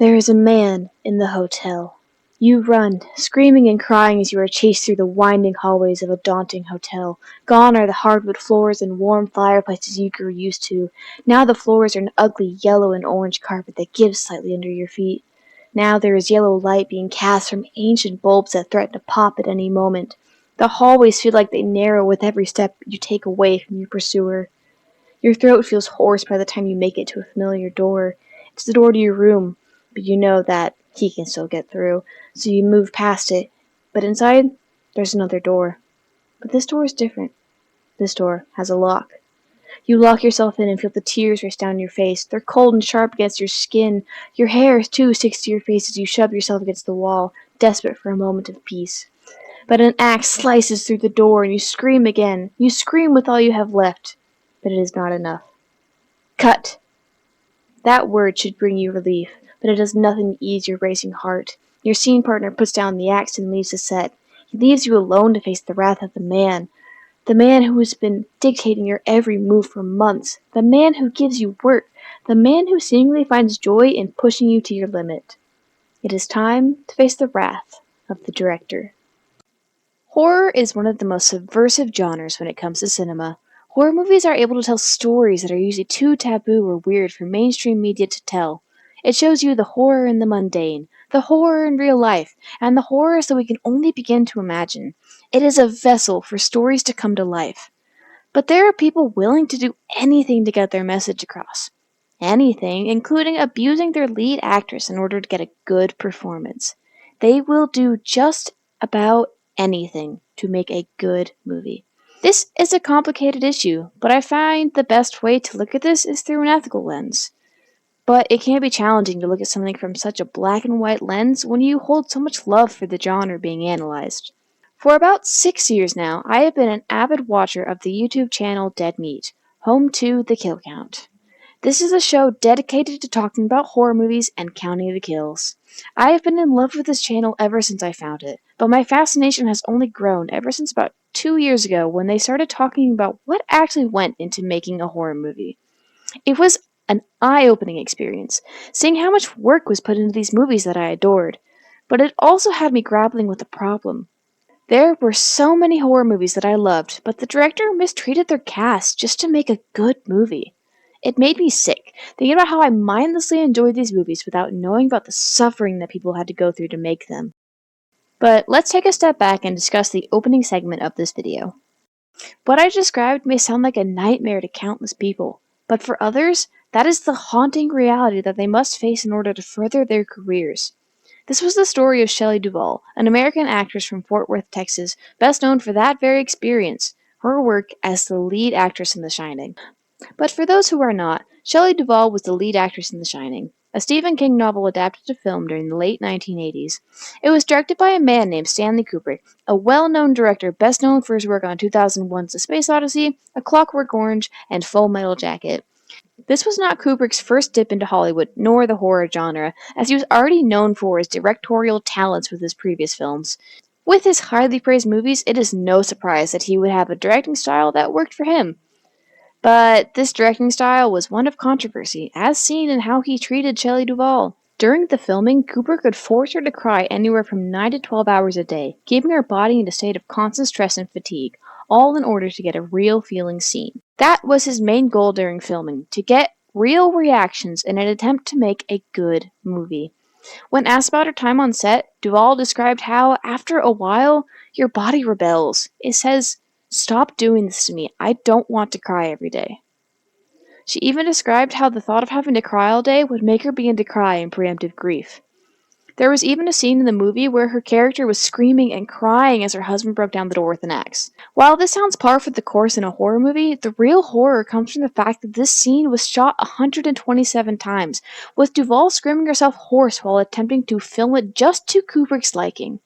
There is a man in the hotel. You run, screaming and crying as you are chased through the winding hallways of a daunting hotel. Gone are the hardwood floors and warm fireplaces you grew used to. Now the floors are an ugly yellow and orange carpet that gives slightly under your feet. Now there is yellow light being cast from ancient bulbs that threaten to pop at any moment. The hallways feel like they narrow with every step you take away from your pursuer. Your throat feels hoarse by the time you make it to a familiar door. It's the door to your room, but you know that he can still get through, so you move past it. But inside, there's another door. But this door is different. This door has a lock. You lock yourself in and feel the tears race down your face. They're cold and sharp against your skin. Your hair, too, sticks to your face as you shove yourself against the wall, desperate for a moment of peace. But an axe slices through the door, and you scream again. You scream with all you have left. But it is not enough. Cut! That word should bring you relief, but it does nothing to ease your racing heart. Your scene partner puts down the axe and leaves the set. He leaves you alone to face the wrath of the man who has been dictating your every move for months, the man who gives you work, the man who seemingly finds joy in pushing you to your limit. It is time to face the wrath of the director. Horror is one of the most subversive genres when it comes to cinema. Horror movies are able to tell stories that are usually too taboo or weird for mainstream media to tell. It shows you the horror in the mundane, the horror in real life, and the horrors that we can only begin to imagine. It is a vessel for stories to come to life. But there are people willing to do anything to get their message across. Anything, including abusing their lead actress in order to get a good performance. They will do just about anything to make a good movie. This is a complicated issue, but I find the best way to look at this is through an ethical lens. But it can be challenging to look at something from such a black and white lens when you hold so much love for the genre being analyzed. For about 6 years now, I have been an avid watcher of the YouTube channel DeadMeat, home to The Kill Count. This is a show dedicated to talking about horror movies and counting the kills. I have been in love with this channel ever since I found it, but my fascination has only grown ever since about 2 years ago when they started talking about what actually went into making a horror movie. It was an eye-opening experience, seeing how much work was put into these movies that I adored, but it also had me grappling with a problem. There were so many horror movies that I loved, but the director mistreated their cast just to make a good movie. It made me sick, thinking about how I mindlessly enjoyed these movies without knowing about the suffering that people had to go through to make them. But let's take a step back and discuss the opening segment of this video. What I described may sound like a nightmare to countless people, but for others, that is the haunting reality that they must face in order to further their careers. This was the story of Shelley Duvall, an American actress from Fort Worth, Texas, best known for that very experience, her work as the lead actress in The Shining. But for those who are not, Shelley Duvall was the lead actress in The Shining, a Stephen King novel adapted to film during the late 1980s. It was directed by a man named Stanley Kubrick, a well-known director best known for his work on 2001's A Space Odyssey, A Clockwork Orange, and Full Metal Jacket. This was not Kubrick's first dip into Hollywood, nor the horror genre, as he was already known for his directorial talents with his previous films. With his highly praised movies, it is no surprise that he would have a directing style that worked for him. But this directing style was one of controversy, as seen in how he treated Shelley Duvall. During the filming, Kubrick would force her to cry anywhere from 9 to 12 hours a day, keeping her body in a state of constant stress and fatigue, all in order to get a real feeling scene. That was his main goal during filming, to get real reactions in an attempt to make a good movie. When asked about her time on set, Duvall described how, after a while, your body rebels. It says, "Stop doing this to me. I don't want to cry every day." She even described how the thought of having to cry all day would make her begin to cry in preemptive grief. There was even a scene in the movie where her character was screaming and crying as her husband broke down the door with an axe. While this sounds par for the course in a horror movie, the real horror comes from the fact that this scene was shot 127 times, with Duvall screaming herself hoarse while attempting to film it just to Kubrick's liking.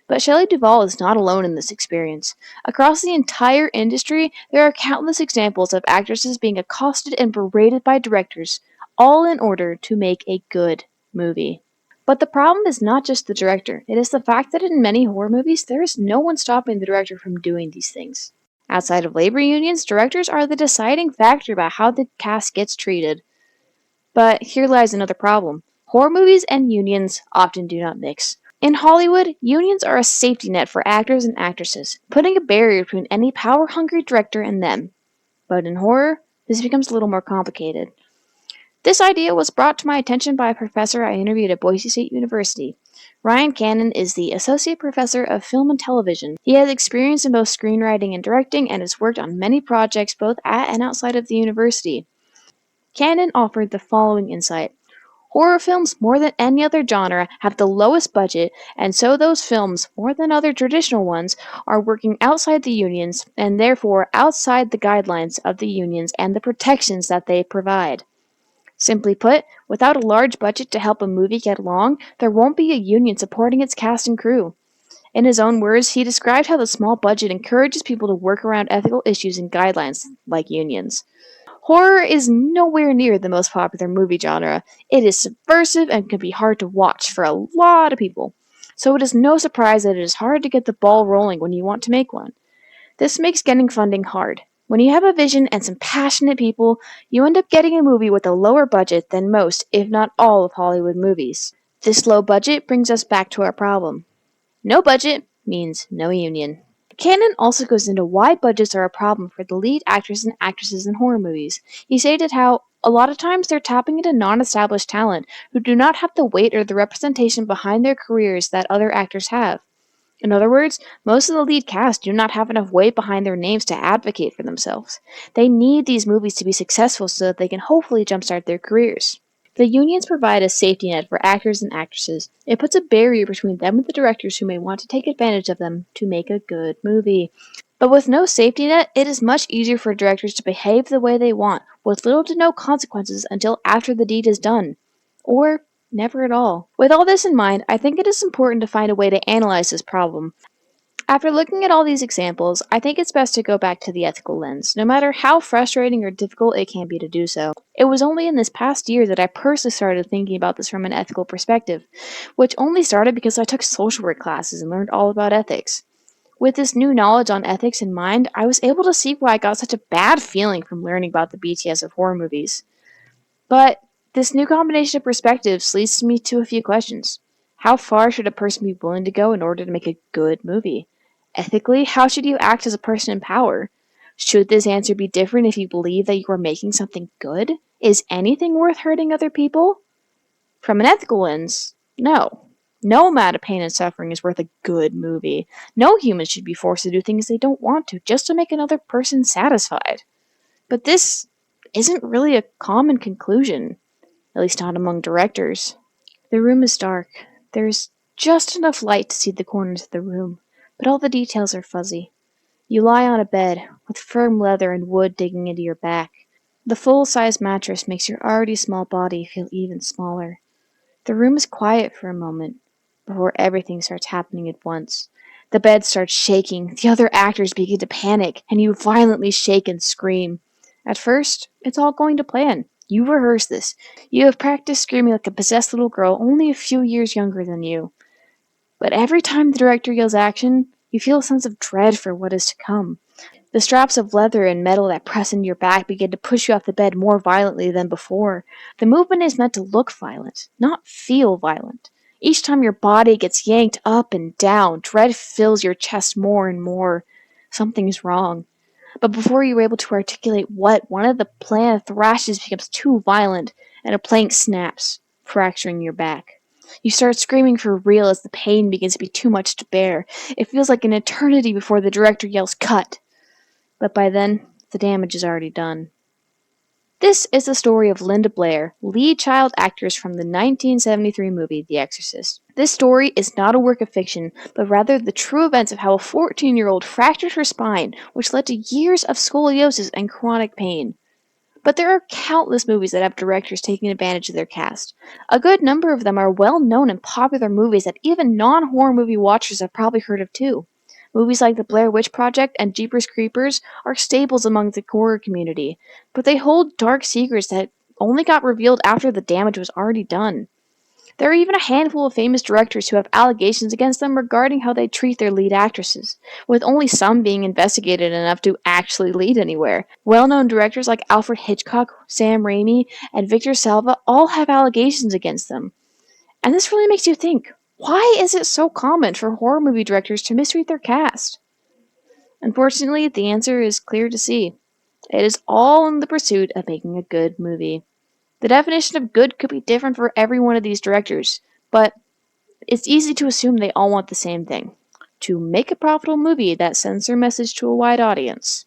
But Shelley Duvall is not alone in this experience. Across the entire industry, there are countless examples of actresses being accosted and berated by directors, all in order to make a good movie. But the problem is not just the director, it is the fact that in many horror movies, there is no one stopping the director from doing these things. Outside of labor unions, directors are the deciding factor about how the cast gets treated. But here lies another problem. Horror movies and unions often do not mix. In Hollywood, unions are a safety net for actors and actresses, putting a barrier between any power-hungry director and them. But in horror, this becomes a little more complicated. This idea was brought to my attention by a professor I interviewed at Boise State University. Ryan Cannon is the Associate Professor of Film and Television. He has experience in both screenwriting and directing and has worked on many projects both at and outside of the university. Cannon offered the following insight. Horror films, more than any other genre, have the lowest budget, and so those films, more than other traditional ones, are working outside the unions, and therefore outside the guidelines of the unions and the protections that they provide. Simply put, without a large budget to help a movie get along, there won't be a union supporting its cast and crew. In his own words, he described how the small budget encourages people to work around ethical issues and guidelines, like unions. Horror is nowhere near the most popular movie genre. It is subversive and can be hard to watch for a lot of people. So it is no surprise that it is hard to get the ball rolling when you want to make one. This makes getting funding hard. When you have a vision and some passionate people, you end up getting a movie with a lower budget than most, if not all, of Hollywood movies. This low budget brings us back to our problem. No budget means no union. Cannon also goes into why budgets are a problem for the lead actors and actresses in horror movies. He stated how, a lot of times they're tapping into non-established talent who do not have the weight or the representation behind their careers that other actors have. In other words, most of the lead cast do not have enough weight behind their names to advocate for themselves. They need these movies to be successful so that they can hopefully jumpstart their careers. The unions provide a safety net for actors and actresses. It puts a barrier between them and the directors who may want to take advantage of them to make a good movie. But with no safety net, it is much easier for directors to behave the way they want, with little to no consequences until after the deed is done. Or never at all. With all this in mind, I think it is important to find a way to analyze this problem. After looking at all these examples, I think it's best to go back to the ethical lens, no matter how frustrating or difficult it can be to do so. It was only in this past year that I personally started thinking about this from an ethical perspective, which only started because I took social work classes and learned all about ethics. With this new knowledge on ethics in mind, I was able to see why I got such a bad feeling from learning about the BTS of horror movies. But this new combination of perspectives leads me to a few questions. How far should a person be willing to go in order to make a good movie? Ethically, how should you act as a person in power? Should this answer be different if you believe that you are making something good? Is anything worth hurting other people? From an ethical lens, no. No amount of pain and suffering is worth a good movie. No human should be forced to do things they don't want to just to make another person satisfied. But this isn't really a common conclusion, at least not among directors. The room is dark. There's just enough light to see the corners of the room, but all the details are fuzzy. You lie on a bed, with firm leather and wood digging into your back. The full-size mattress makes your already small body feel even smaller. The room is quiet for a moment, before everything starts happening at once. The bed starts shaking, the other actors begin to panic, and you violently shake and scream. At first, it's all going to plan. You rehearse this. You have practiced screaming like a possessed little girl only a few years younger than you. But every time the director yells action, you feel a sense of dread for what is to come. The straps of leather and metal that press into your back begin to push you off the bed more violently than before. The movement is meant to look violent, not feel violent. Each time your body gets yanked up and down, dread fills your chest more and more. Something's wrong. But before you are able to articulate what, one of the planned thrashes becomes too violent, and a plank snaps, fracturing your back. You start screaming for real as the pain begins to be too much to bear. It feels like an eternity before the director yells cut. But by then, the damage is already done. This is the story of Linda Blair, lead child actress from the 1973 movie The Exorcist. This story is not a work of fiction, but rather the true events of how a 14-year-old fractured her spine, which led to years of scoliosis and chronic pain. But there are countless movies that have directors taking advantage of their cast. A good number of them are well-known and popular movies that even non-horror movie watchers have probably heard of too. Movies like The Blair Witch Project and Jeepers Creepers are staples among the horror community, but they hold dark secrets that only got revealed after the damage was already done. There are even a handful of famous directors who have allegations against them regarding how they treat their lead actresses, with only some being investigated enough to actually lead anywhere. Well-known directors like Alfred Hitchcock, Sam Raimi, and Victor Salva all have allegations against them. And this really makes you think, why is it so common for horror movie directors to mistreat their cast? Unfortunately, the answer is clear to see. It is all in the pursuit of making a good movie. The definition of good could be different for every one of these directors, but it's easy to assume they all want the same thing: to make a profitable movie that sends their message to a wide audience.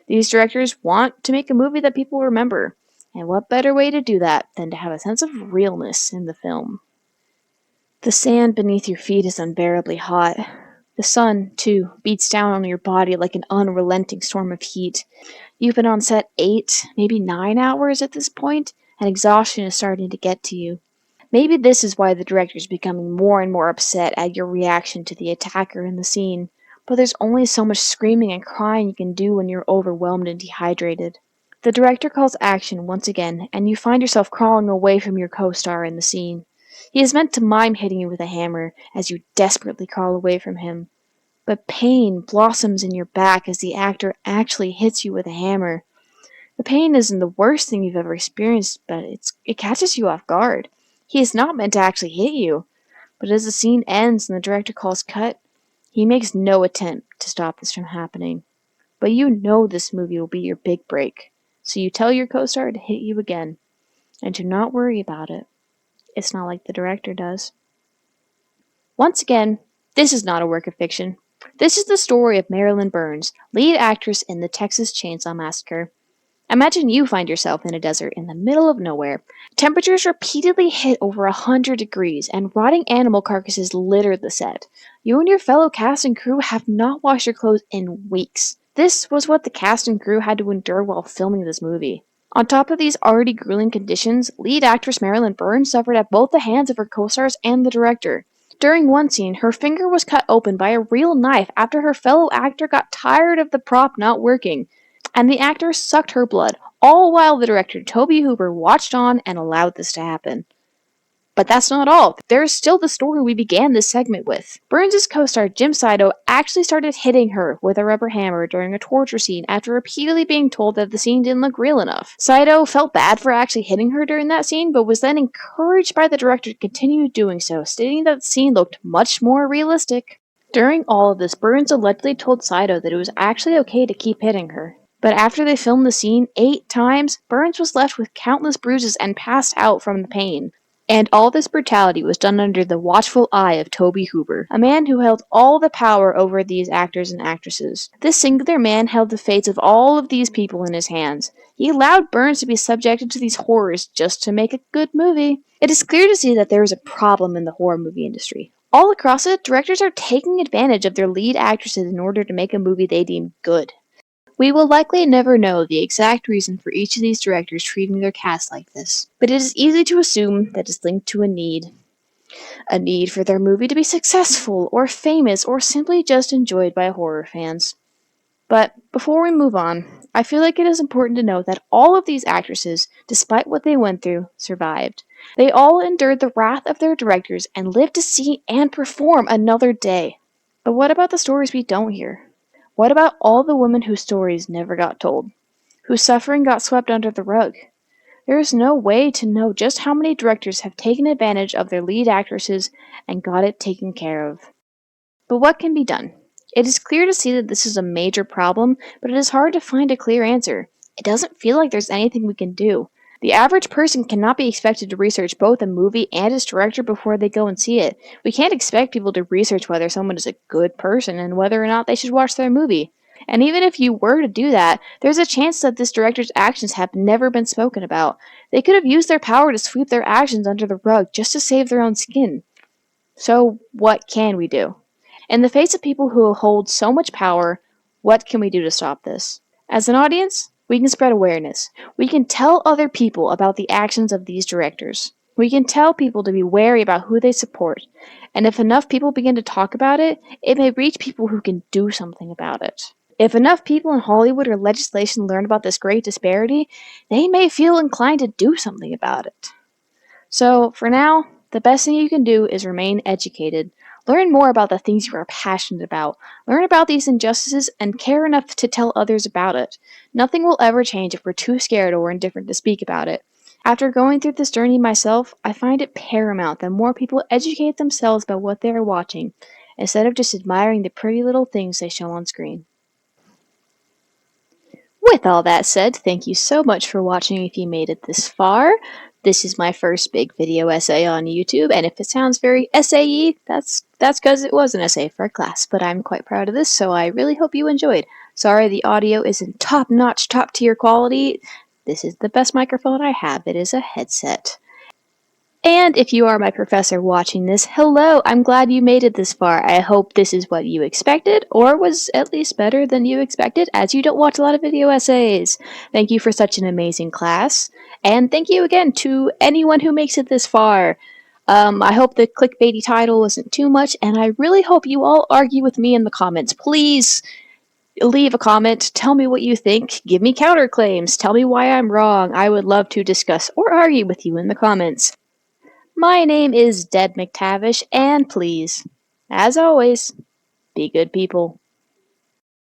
These directors want to make a movie that people remember, and what better way to do that than to have a sense of realness in the film? The sand beneath your feet is unbearably hot. The sun, too, beats down on your body like an unrelenting storm of heat. You've been on set 8, maybe 9 hours at this point, and exhaustion is starting to get to you. Maybe this is why the director is becoming more and more upset at your reaction to the attacker in the scene, but there's only so much screaming and crying you can do when you're overwhelmed and dehydrated. The director calls action once again, and you find yourself crawling away from your co-star in the scene. He is meant to mime hitting you with a hammer as you desperately crawl away from him, but pain blossoms in your back as the actor actually hits you with a hammer. The pain isn't the worst thing you've ever experienced, but it catches you off guard. He is not meant to actually hit you, but as the scene ends and the director calls cut, he makes no attempt to stop this from happening. But you know this movie will be your big break, so you tell your co-star to hit you again, and to not worry about it. It's not like the director does. Once again, this is not a work of fiction. This is the story of Marilyn Burns, lead actress in the Texas Chainsaw Massacre. Imagine you find yourself in a desert in the middle of nowhere. Temperatures repeatedly hit over 100 degrees, and rotting animal carcasses litter the set. You and your fellow cast and crew have not washed your clothes in weeks. This was what the cast and crew had to endure while filming this movie. On top of these already grueling conditions, lead actress Marilyn Burns suffered at both the hands of her co-stars and the director. During one scene, her finger was cut open by a real knife after her fellow actor got tired of the prop not working, and the actor sucked her blood, all while the director Tobe Hooper watched on and allowed this to happen. But that's not all. There is still the story we began this segment with. Burns' co-star Jim Saito actually started hitting her with a rubber hammer during a torture scene after repeatedly being told that the scene didn't look real enough. Saito felt bad for actually hitting her during that scene, but was then encouraged by the director to continue doing so, stating that the scene looked much more realistic. During all of this, Burns allegedly told Saito that it was actually okay to keep hitting her. But after they filmed the scene 8 times, Burns was left with countless bruises and passed out from the pain. And all this brutality was done under the watchful eye of Tobe Hooper, a man who held all the power over these actors and actresses. This singular man held the fates of all of these people in his hands. He allowed Burns to be subjected to these horrors just to make a good movie. It is clear to see that there is a problem in the horror movie industry. All across it, directors are taking advantage of their lead actresses in order to make a movie they deem good. We will likely never know the exact reason for each of these directors treating their cast like this, but it is easy to assume that it's linked to a need. A need for their movie to be successful, or famous, or simply just enjoyed by horror fans. But before we move on, I feel like it is important to note that all of these actresses, despite what they went through, survived. They all endured the wrath of their directors and lived to see and perform another day. But what about the stories we don't hear? What about all the women whose stories never got told, whose suffering got swept under the rug? There is no way to know just how many directors have taken advantage of their lead actresses and got it taken care of. But what can be done? It is clear to see that this is a major problem, but it is hard to find a clear answer. It doesn't feel like there's anything we can do. The average person cannot be expected to research both a movie and its director before they go and see it. We can't expect people to research whether someone is a good person and whether or not they should watch their movie. And even if you were to do that, there's a chance that this director's actions have never been spoken about. They could have used their power to sweep their actions under the rug just to save their own skin. So, what can we do? In the face of people who hold so much power, what can we do to stop this? As an audience, we can spread awareness. We can tell other people about the actions of these directors. We can tell people to be wary about who they support. And if enough people begin to talk about it, it may reach people who can do something about it. If enough people in Hollywood or legislation learn about this great disparity, they may feel inclined to do something about it. So, for now, the best thing you can do is remain educated. Learn more about the things you are passionate about. Learn about these injustices and care enough to tell others about it. Nothing will ever change if we're too scared or indifferent to speak about it. After going through this journey myself, I find it paramount that more people educate themselves about what they are watching, instead of just admiring the pretty little things they show on screen. With all that said, thank you so much for watching if you made it this far. This is my first big video essay on YouTube, and if it sounds very essay-y, that's because it was an essay for a class, but I'm quite proud of this, so I really hope you enjoyed. Sorry the audio isn't top-notch, top-tier quality. This is the best microphone I have. It is a headset. And if you are my professor watching this, hello! I'm glad you made it this far. I hope this is what you expected, or was at least better than you expected, as you don't watch a lot of video essays. Thank you for such an amazing class, and thank you again to anyone who makes it this far. I hope the clickbaity title wasn't too much, and I really hope you all argue with me in the comments. Please leave a comment, tell me what you think, give me counterclaims, tell me why I'm wrong. I would love to discuss or argue with you in the comments. My name is DeadMeat, and please, as always, be good people.